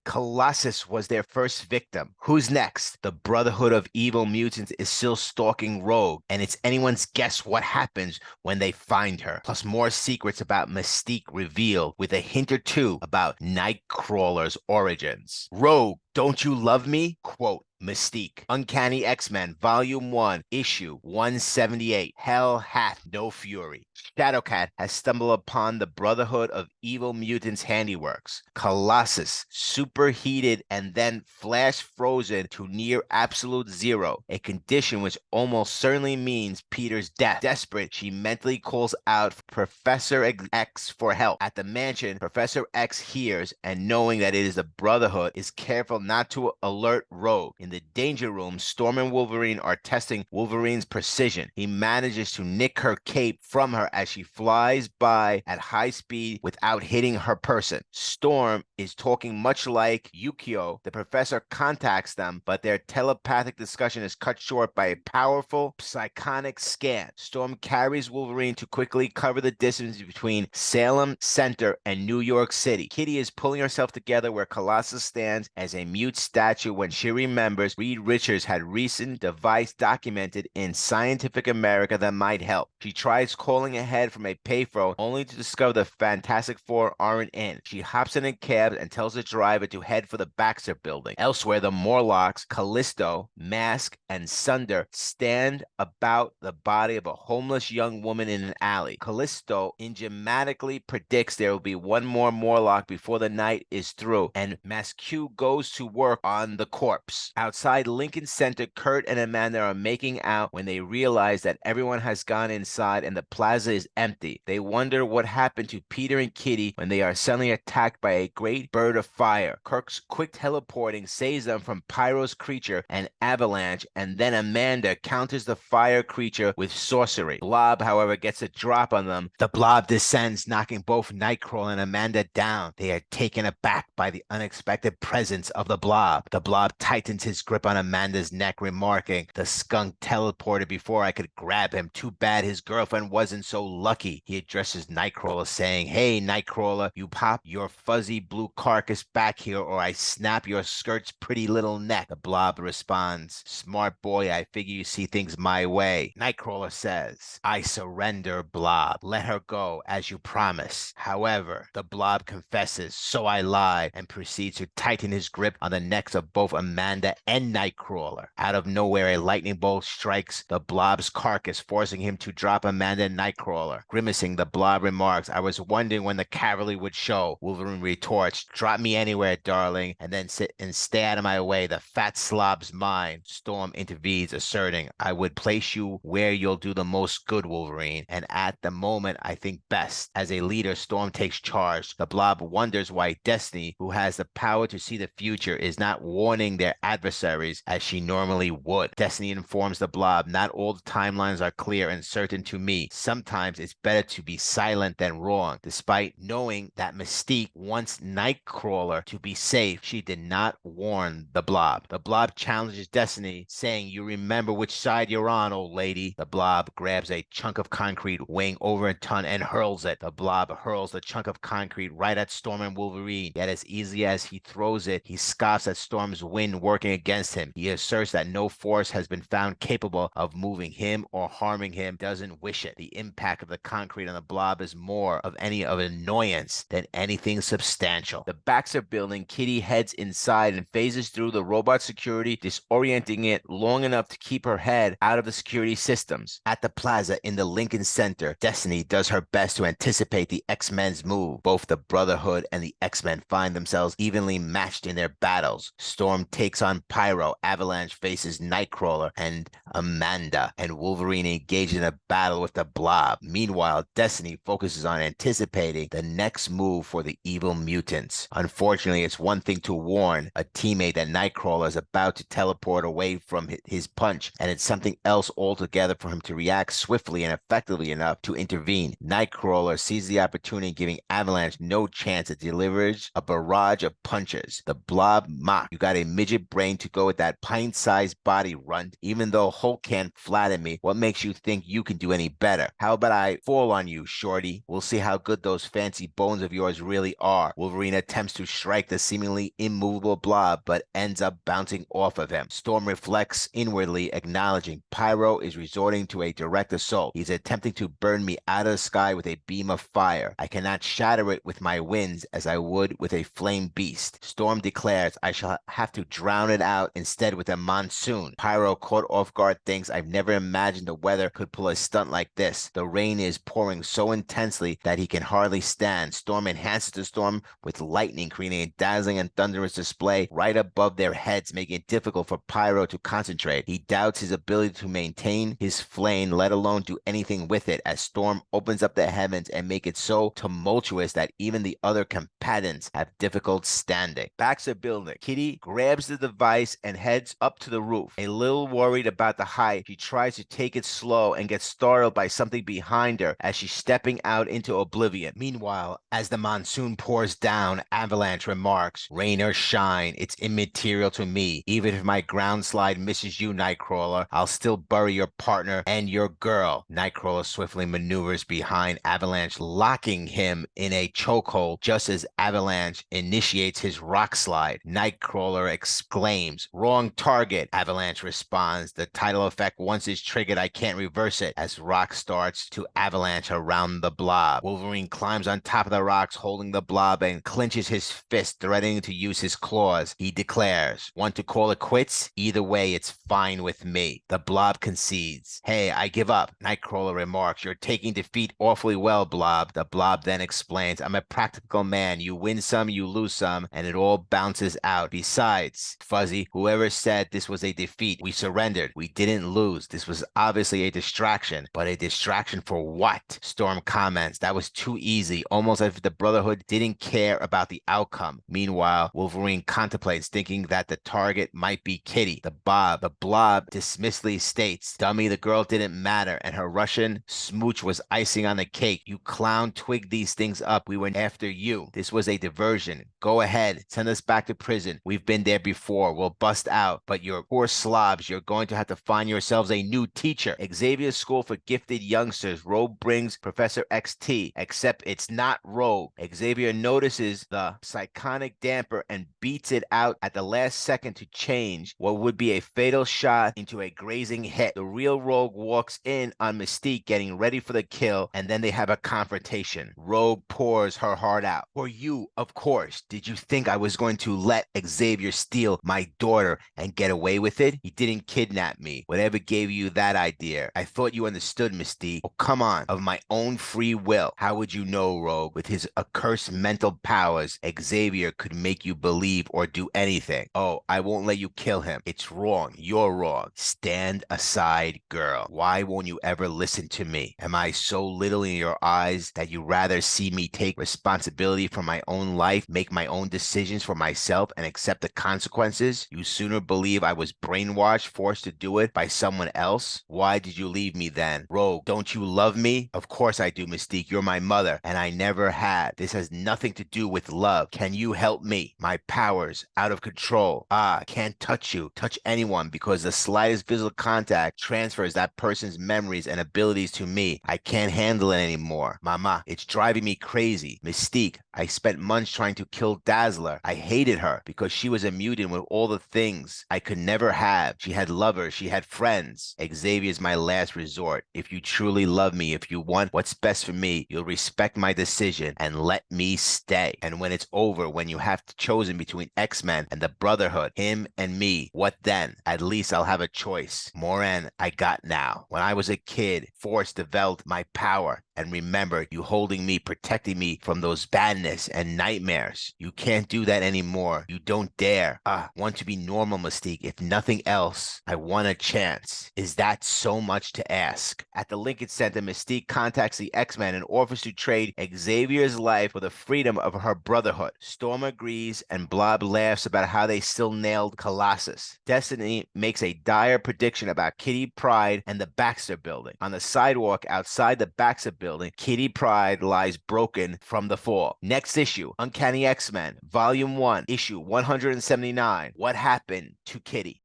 Colossus was their first victim. Who's next? The Brotherhood of Evil Mutants is still stalking Rogue, and it's anyone's guess what happens when they find her. Plus more secrets about Mystique revealed, with a hint or two about Nightcrawler's origins. Rogue, don't you love me? Quote, Mystique. Uncanny X-Men, Volume 1, Issue 178. Hell hath no fury. Shadowcat has stumbled upon the Brotherhood of Evil Mutants' handiworks. Colossus, superheated and then flash frozen to near absolute zero, a condition which almost certainly means Peter's death. Desperate, she mentally calls out Professor X for help. At the mansion, Professor X hears, and knowing that it is the Brotherhood, is careful not to alert Rogue. In the danger room, Storm and Wolverine are testing Wolverine's precision. He manages to nick her cape from her as she flies by at high speed without hitting her person. Storm is talking much like Yukio. The professor contacts them, but their telepathic discussion is cut short by a powerful psychonic scan. Storm carries Wolverine to quickly cover the distance between Salem Center and New York City. Kitty is pulling herself together where Colossus stands as a mute statue when she remembers Reed Richards had recent device documented in Scientific America that might help. She tries calling ahead from a payphone only to discover the Fantastic Four aren't in. She hops in a cab and tells the driver to head for the Baxter building. Elsewhere, the Morlocks, Callisto, Mask, and Sunder stand about the body of a homeless young woman in an alley. Callisto enigmatically predicts there will be one more Morlock before the night is through, and Masque goes to work on the corpse. Outside Lincoln Center, Kurt and Amanda are making out when they realize that everyone has gone inside and the plaza is empty. They wonder what happened to Peter and Kitty when they are suddenly attacked by a great bird of fire. Kirk's quick teleporting saves them from Pyro's creature and Avalanche, and then Amanda counters the fire creature with sorcery. Blob, however, gets a drop on them. The Blob descends, knocking both Nightcrawler and Amanda down. They are taken aback by the unexpected presence of the Blob. The Blob tightens his grip on Amanda's neck, remarking, "The skunk teleported before I could grab him. Too bad his girlfriend wasn't so lucky." He addresses Nightcrawler, saying, "Hey, Nightcrawler, you pop your fuzzy blue carcass back here or I snap your skirt's pretty little neck." The Blob responds, "Smart boy, I figure you see things my way." Nightcrawler says, "I surrender, Blob. Let her go, as you promised." However, the Blob confesses, "So I lied," and proceeds to tighten his grip on the necks of both Amanda and Nightcrawler. Out of nowhere, a lightning bolt strikes the Blob's carcass, forcing him to drop Amanda and Nightcrawler. Grimacing, the Blob remarks, "I was wondering when the cavalry would show." Wolverine retorts, "Drop me anywhere, darling, and then sit and stay out of my way. The fat slob's mine." Storm intervenes, asserting, "I would place you where you'll do the most good, Wolverine, and at the moment I think best." As a leader, Storm takes charge. The Blob wonders why Destiny, who has the power to see the future, is not warning their adversaries as she normally would. Destiny informs the Blob, "Not all the timelines are clear and certain to me. Sometimes it's better to be silent than wrong." Despite knowing that Mystique wants Nightcrawler to be safe, she did not warn the Blob. The Blob challenges Destiny, saying, "You remember which side you're on, old lady." The Blob grabs a chunk of concrete weighing over a ton and hurls it. The Blob hurls the chunk of concrete right at Storm and Wolverine. Yet as easily as he throws it, he scoffs at Storm's wind working against him. He asserts that no force has been found capable of moving him or harming him, doesn't wish it. The impact of the concrete on the Blob is more of any of annoyance than anything substantial. The Baxter building, Kitty heads inside and phases through the robot security, disorienting it long enough to keep her head out of the security systems. At the plaza in the Lincoln Center, Destiny does her best to anticipate the X-Men's move. Both the Brotherhood and the X-Men find themselves evenly matched in their battles. Storm takes on Pyro, Avalanche faces Nightcrawler and Amanda, and Wolverine engages in a battle with the Blob. Meanwhile, Destiny focuses on anticipating the next move for the evil mutants. Unfortunately, it's one thing to warn a teammate that Nightcrawler is about to teleport away from his punch, and it's something else altogether for him to react swiftly and effectively enough to intervene. Nightcrawler sees the opportunity, giving Avalanche no chance. It delivers a barrage of punches. The Blob Blob mocked. You got a midget brain to go with that pint-sized body, runt. Even though Hulk can't flatten me, what makes you think you can do any better? How about I fall on you, shorty? We'll see how good those fancy bones of yours really are. Wolverine attempts to strike the seemingly immovable Blob, but ends up bouncing off of him. Storm reflects inwardly, acknowledging Pyro is resorting to a direct assault. He's attempting to burn me out of the sky with a beam of fire. I cannot shatter it with my winds as I would with a flame beast. Storm declares I shall have to drown it out instead with a monsoon. Pyro, caught off guard, thinks I've never imagined the weather could pull a stunt like this. The rain is pouring so intensely that he can hardly stand. Storm enhances the storm with lightning, creating a dazzling and thunderous display right above their heads, making it difficult for Pyro to concentrate. He doubts his ability to maintain his flame, let alone do anything with it, as Storm opens up the heavens and make it so tumultuous that even the other combatants have difficult standing. Baxter building. Kitty grabs the device and heads up to the roof. A little worried about the height, she tries to take it slow and gets startled by something behind her as she's stepping out into oblivion. Meanwhile, as the monsoon pours down, Avalanche remarks, "Rain or shine, it's immaterial to me. Even if my ground slide misses you, Nightcrawler, I'll still bury your partner and your girl." Nightcrawler swiftly maneuvers behind Avalanche, locking him in a chokehold just as Avalanche initiates his rock slide. Nightcrawler exclaims, "Wrong target." Avalanche responds, "The tidal effect once it's triggered, I can't reverse it," as rock starts to avalanche around the Blob. Wolverine climbs on top of the rocks holding the Blob and clenches his fist, threatening to use his claws. He declares, "Want to call it quits? Either way, it's fine with me." The Blob concedes. "Hey, I give up." Nightcrawler remarks, "You're taking defeat awfully well, Blob." The Blob then explains, "I'm a practical man. You win some, you lose some, and it all bounces out. Besides, Fuzzy, whoever said this was a defeat, we surrendered. We didn't lose. This was obviously a distraction, but a distraction for what?" Storm comments, "That was too easy, almost as if the Brotherhood didn't care about the outcome." Meanwhile, Wolverine contemplates, thinking that the target might be Kitty. The Blob dismissively states, "Dummy, the girl didn't matter, and her Russian smooch was icing on the cake. You clown twigged these things up. We were after you. This was a diversion. Go ahead, send us back to prison. We've been there before. We'll bust out. But you're poor slobs. You're going to have to find yourselves a new teacher. Xavier's School for Gifted Youngsters. Rogue brings Professor XT, except it's not Rogue. Xavier notices the psychonic damper and beats it out at the last second to change what would be a fatal shot into a grazing hit. The real Rogue walks in on Mystique getting ready for the kill, and then they have a confrontation. Rogue pours her heart out. "For you, of course. Did you think I was going to let Xavier steal my daughter and get away with it? He didn't kidnap me. Whatever gave you that idea? I thought you understood, Mystique. Oh, come on. Of my own free will. How would you know, Rogue? With his accursed mental powers, Xavier could make you believe or do anything. Oh, I won't let you kill him. It's wrong. You're wrong. Stand aside, girl. Why won't you ever listen to me? Am I so little in your eyes that you rather see me take responsibility for my own life, make my own decisions for myself, and accept the consequences? You sooner believe I was brainwashed, forced to do it by someone else? Why did you leave me then? Rogue, don't you love me?" "Of course I do, Mystique. You're my mother, and I never had. This has nothing to do with love. Can you help me? My powers out of control. Can't touch you, touch anyone, because the slightest physical contact transfers that person's memories and abilities to me. I can't handle it anymore. Mama, it's driving me crazy. Mystique, I spent months trying to kill Dazzler. I hated her because she was a mutant with all the things I could never have. She had lovers, she had friends. Xavier's my last resort. If you truly love me, if you want what's best for me, you'll respect my decision and let me stay. And when it's over, when you have chosen between X-Men and the Brotherhood, him and me, what then? At least I'll have a choice. Moran, I got now. When I was a kid, Force developed my power. And remember, you holding me, protecting me from those badness and nightmares. You can't do that anymore. You don't dare. Want to be normal, Mystique. If nothing else, I want a chance. Is that so much to ask?" At the Lincoln Center, Mystique contacts the X-Men and offers to trade Xavier's life for the freedom of her Brotherhood. Storm agrees, and Blob laughs about how they still nailed Colossus. Destiny makes a dire prediction about Kitty Pryde and the Baxter building. On the sidewalk outside the Baxter building, Kitty Pryde lies broken from the fall. Next issue, Uncanny X-Men, Volume 1, Issue 179. What happened to Kitty?